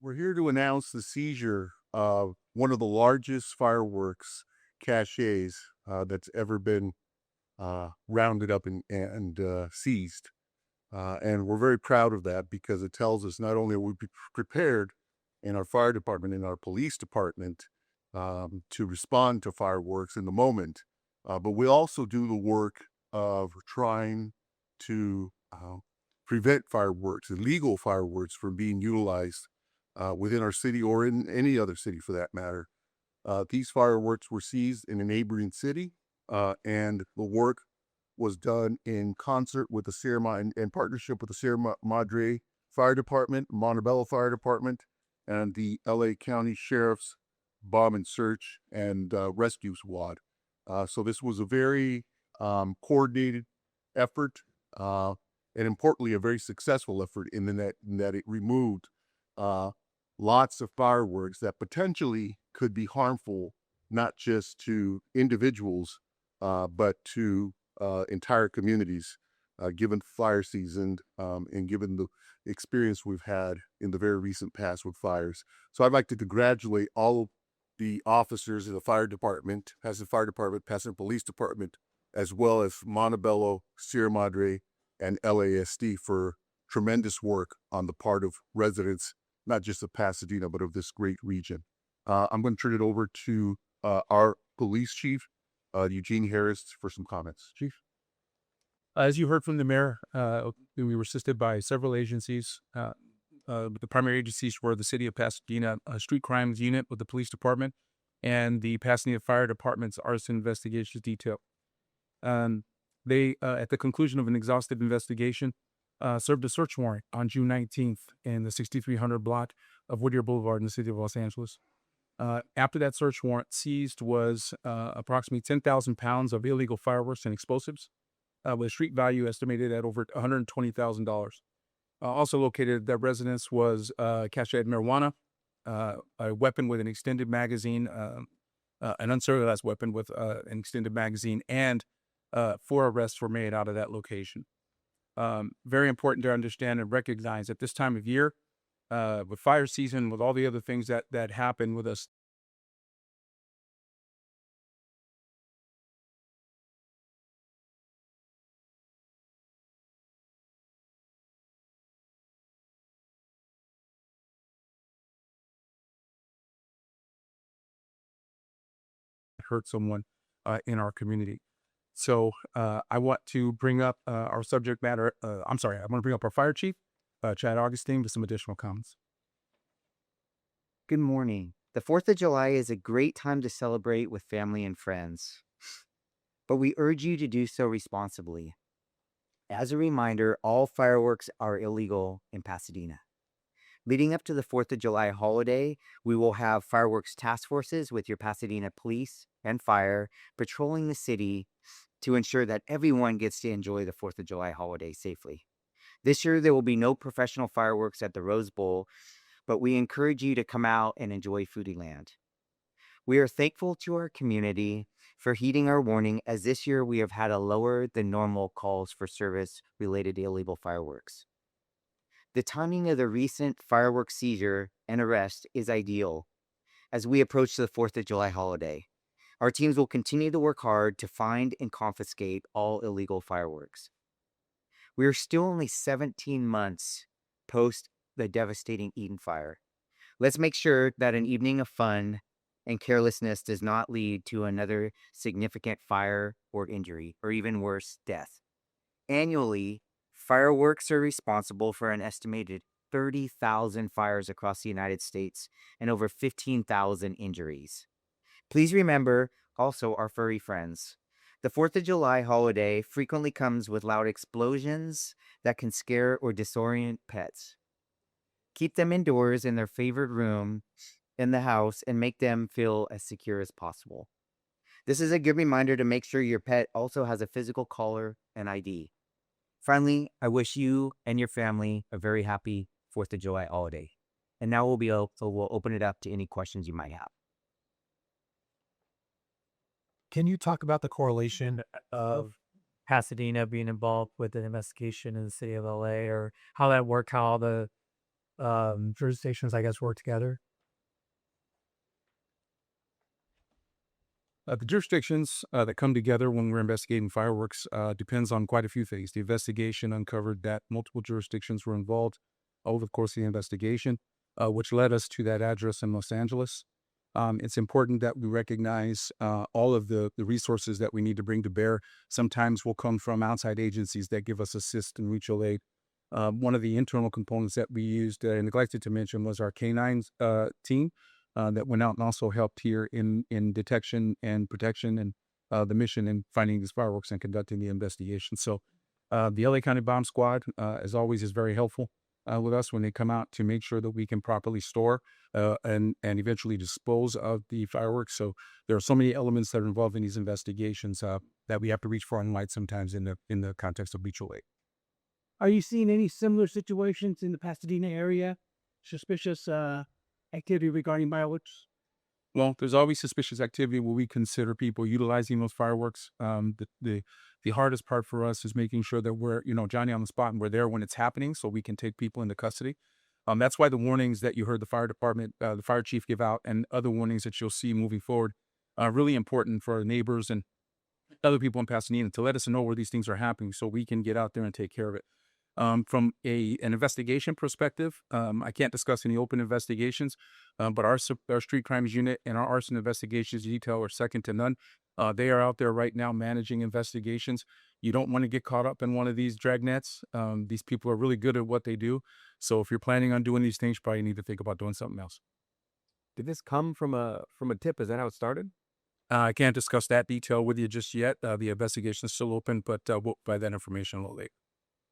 We're here to announce the seizure of one of the largest fireworks caches that's ever been rounded up and seized. And we're very proud of that because it tells us not only are we prepared in our fire department, in our police department, to respond to fireworks in the moment, but we also do the work of trying to prevent fireworks, illegal fireworks, from being utilized within our city or in any other city for that matter. These fireworks were seized in a neighboring city, and the work was done in concert with the Sierra in partnership with the Sierra Madre Fire Department, Montebello Fire Department, and the LA County Sheriff's Bomb and Search and Rescue Squad. So this was a very coordinated effort, and importantly, a very successful effort in that it removed uh, lots of fireworks that potentially could be harmful, not just to individuals, but to entire communities, given fire season and given the experience we've had in the very recent past with fires. So I'd like to congratulate all of the officers in the fire department, Pasadena Fire Department, Pasadena Police Department, as well as Montebello, Sierra Madre, and LASD for tremendous work on the part of residents, not just of Pasadena, but of this great region. I'm going to turn it over to our police chief, Eugene Harris, for some comments. Chief? As you heard from the mayor, we were assisted by several agencies. The primary agencies were the City of Pasadena Street Crimes Unit with the police department and the Pasadena Fire Department's Arson Investigations Detail. They, at the conclusion of an exhaustive investigation, served a search warrant on June 19th in the 6300 block of Whittier Boulevard in the city of Los Angeles. After that search warrant, seized was approximately 10,000 pounds of illegal fireworks and explosives, with a street value estimated at over $120,000. Also located at that residence was cached marijuana, a weapon with an extended magazine, an unserialized weapon with an extended magazine, and 4 arrests were made out of that location. Very important to understand and recognize at this time of year, with fire season, with all the other things that happen with us. Hurt someone in our community. So I want to bring up our subject matter. I want to bring up our fire chief, Chad Augustine, with some additional comments. Good morning. The 4th of July is a great time to celebrate with family and friends, but we urge you to do so responsibly. As a reminder, all fireworks are illegal in Pasadena. Leading up to the 4th of July holiday, we will have fireworks task forces with your Pasadena police and fire patrolling the city to ensure that everyone gets to enjoy the 4th of July holiday safely. This year, there will be no professional fireworks at the Rose Bowl, but we encourage you to come out and enjoy Foodieland. We are thankful to our community for heeding our warning, as this year we have had a lower than normal calls for service related to illegal fireworks. The timing of the recent fireworks seizure and arrest is ideal as we approach the 4th of July holiday. Our teams will continue to work hard to find and confiscate all illegal fireworks. We are still only 17 months post the devastating Eden fire. Let's make sure that an evening of fun and carelessness does not lead to another significant fire or injury, or even worse, death. Annually, fireworks are responsible for an estimated 30,000 fires across the United States and over 15,000 injuries. Please remember also our furry friends. The 4th of July holiday frequently comes with loud explosions that can scare or disorient pets. Keep them indoors in their favorite room in the house and make them feel as secure as possible. This is a good reminder to make sure your pet also has a physical collar and ID. Finally, I wish you and your family a very happy 4th of July holiday. And now we'll open it up to any questions you might have. Can you talk about the correlation of Pasadena being involved with an investigation in the city of LA, or how that worked, how all the jurisdictions, I guess, work together? The jurisdictions that come together when we're investigating fireworks depends on quite a few things. The investigation uncovered that multiple jurisdictions were involved over the course of the investigation, which led us to that address in Los Angeles. It's important that we recognize all of the resources that we need to bring to bear. Sometimes will come from outside agencies that give us assist and mutual aid. One of the internal components that we used, I neglected to mention, was our K9 team that went out and also helped here in detection and protection and the mission in finding these fireworks and conducting the investigation. So the LA County Bomb Squad, as always, is very helpful with us when they come out to make sure that we can properly store and eventually dispose of the fireworks. So there are so many elements that are involved in these investigations that we have to reach far and wide sometimes in the context of mutual aid. Are you seeing any similar situations in the Pasadena area? Suspicious activity regarding fireworks? Well, there's always suspicious activity where we consider people utilizing those fireworks. The hardest part for us is making sure that we're, Johnny on the spot and we're there when it's happening so we can take people into custody. That's why the warnings that you heard the fire department, the fire chief give out and other warnings that you'll see moving forward are really important for our neighbors and other people in Pasadena to let us know where these things are happening so we can get out there and take care of it. From an investigation perspective, I can't discuss any open investigations, but our street crimes unit and our arson investigations detail are second to none. They are out there right now managing investigations. You don't want to get caught up in one of these dragnets. These people are really good at what they do. So if you're planning on doing these things, you probably need to think about doing something else. Did this come from a tip? Is that how it started? I can't discuss that detail with you just yet. The investigation is still open, but we'll provide that information a little later.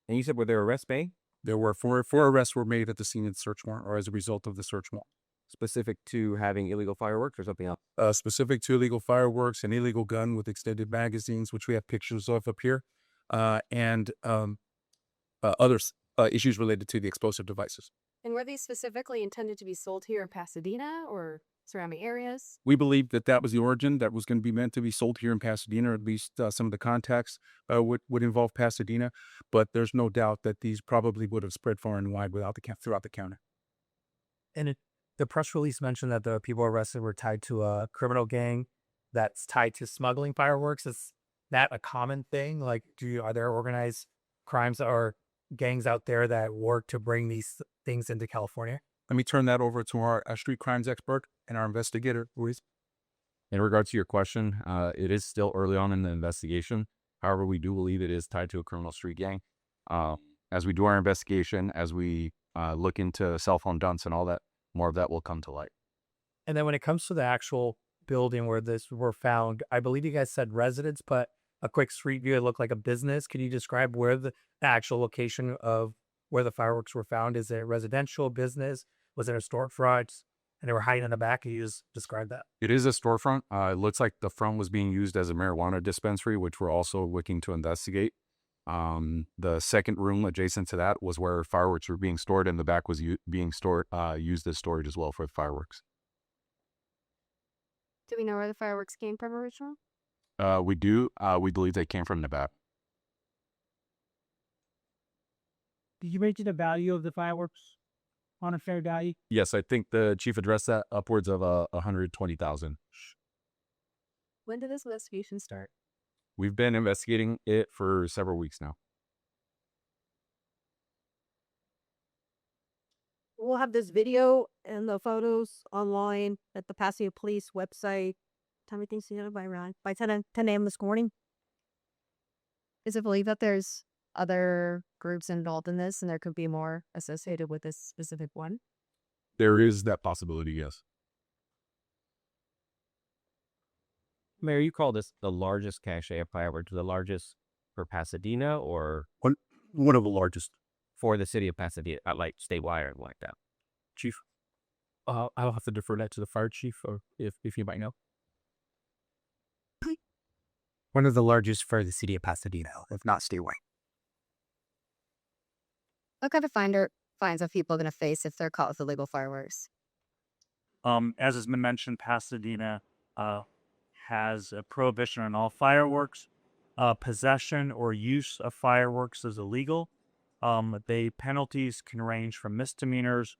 And you said, were there arrests made? There were four arrests were made at the scene of the search warrant or as a result of the search warrant. Specific to having illegal fireworks or something else? Specific to illegal fireworks, an illegal gun with extended magazines, which we have pictures of up here, and other issues related to the explosive devices. And were these specifically intended to be sold here in Pasadena or surrounding areas? We believe that was the origin, that was going to be meant to be sold here in Pasadena, or at least some of the contacts would involve Pasadena. But there's no doubt that these probably would have spread far and wide throughout the county. And the press release mentioned that the people arrested were tied to a criminal gang that's tied to smuggling fireworks. Is that a common thing? Like, are there organized crimes or gangs out there that work to bring these things into California? Let me turn that over to our street crimes expert and our investigator, Ruiz. In regards to your question, it is still early on in the investigation. However, we do believe it is tied to a criminal street gang. As we do our investigation, as we look into cell phone dumps and all that, more of that will come to light. And then when it comes to the actual building where this were found, I believe you guys said residence, but a quick street view, it looked like a business. Could you describe where the actual location of where the fireworks were found? Is it residential, business? Was it a storefront? And they were hiding in the back. Can you just describe that? It is a storefront. It looks like the front was being used as a marijuana dispensary, which we're also looking to investigate. The second room adjacent to that was where fireworks were being stored, and the back was being stored, used as storage as well for the fireworks. Do we know where the fireworks came from originally? We do. We believe they came from Nevada. Did you mention the value of the fireworks on a fair value? Yes, I think the chief addressed that upwards of $120,000. When did this investigation start? We've been investigating it for several weeks now. We'll have this video and the photos online at the Pasadena Police website. Everything's together by around 10 a.m. this morning. Is it believed that there's other groups involved in this and there could be more associated with this specific one? There is that possibility, yes. Mayor, you call this the largest cache of fireworks, the largest for Pasadena or One of the largest. for the city of Pasadena, like statewide or like that? Chief, I'll have to defer that to the fire chief, or if you might know. One of the largest for the city of Pasadena, if not statewide. What kind of fines are people going to face if they're caught with illegal fireworks? As has been mentioned, Pasadena has a prohibition on all fireworks. Possession or use of fireworks is illegal. They penalties can range from misdemeanors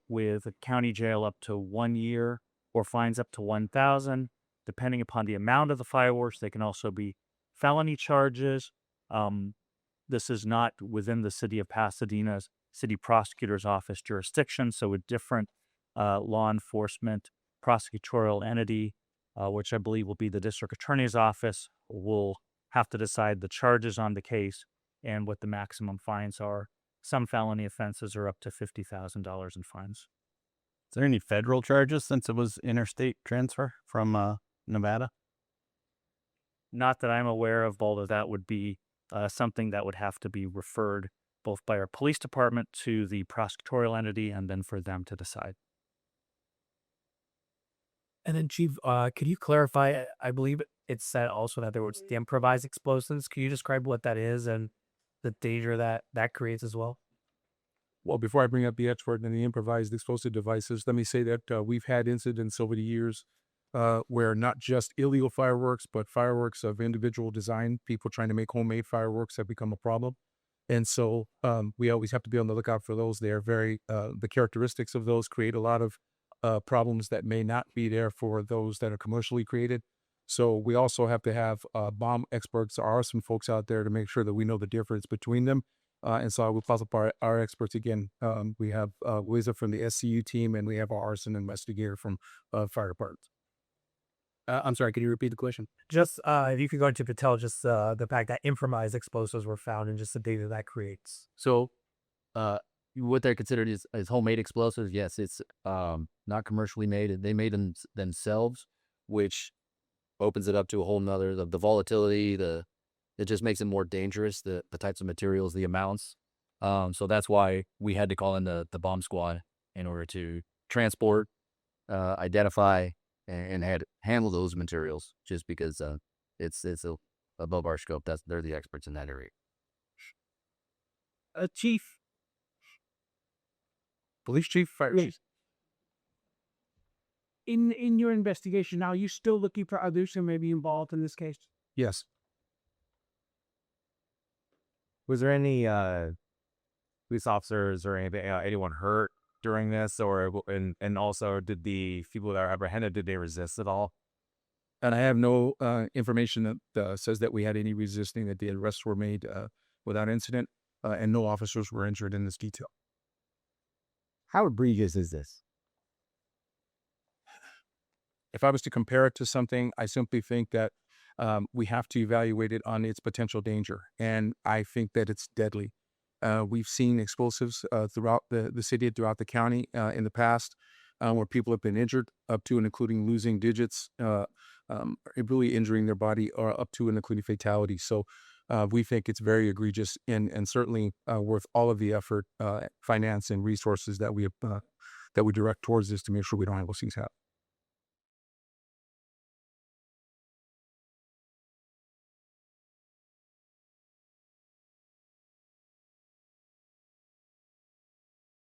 with a county jail up to 1 year or fines up to $1,000. Depending upon the amount of the fireworks, they can also be felony charges. This is not within the city of Pasadena's city prosecutor's office jurisdiction, so a different law enforcement prosecutorial entity, which I believe will be the district attorney's office, will have to decide the charges on the case and what the maximum fines are. Some felony offenses are up to $50,000 in fines. Is there any federal charges since it was interstate transfer from Nevada? Not that I'm aware of, although that would be something that would have to be referred both by our police department to the prosecutorial entity and then for them to decide. And then, Chief, could you clarify? I believe it said also that there was the improvised explosives. Can you describe what that is and the danger that creates as well? Well, before I bring up the expert and the improvised explosive devices, let me say that we've had incidents over the years where not just illegal fireworks, but fireworks of individual design, people trying to make homemade fireworks, have become a problem. And so we always have to be on the lookout for those. They are the characteristics of those create a lot of problems that may not be there for those that are commercially created. So we also have to have bomb experts. There are some folks out there to make sure that we know the difference between them. And so I will pass up our experts again. We have Wiza from the SCU team, and we have our arson investigator from fire department. I'm sorry, can you repeat the question? Just if you could go into detail, just the fact that improvised explosives were found and just the data that creates. So, what they're considered is homemade explosives. Yes, it's not commercially made. They made them themselves, which opens it up to a whole nother the volatility. It just makes it more dangerous. The types of materials, the amounts. So that's why we had to call in the bomb squad in order to transport, identify, and handle those materials. Just because it's above our scope. They're the experts in that area. Chief. Police chief, fire chief. In your investigation, now, are you still looking for others who may be involved in this case? Yes. Was there any police officers or anything, anyone hurt during this, and also did the people that were apprehended, did they resist at all? And I have no information that says that we had any resisting, that the arrests were made without incident, and no officers were injured in this detail. How egregious is this? If I was to compare it to something, I simply think that we have to evaluate it on its potential danger. And I think that it's deadly. We've seen explosives throughout the city, throughout the county in the past, where people have been injured up to and including losing digits, really injuring their body, or up to and including fatality. So we think it's very egregious and certainly worth all of the effort, finance, and resources that we direct towards this to make sure we don't have those things happen.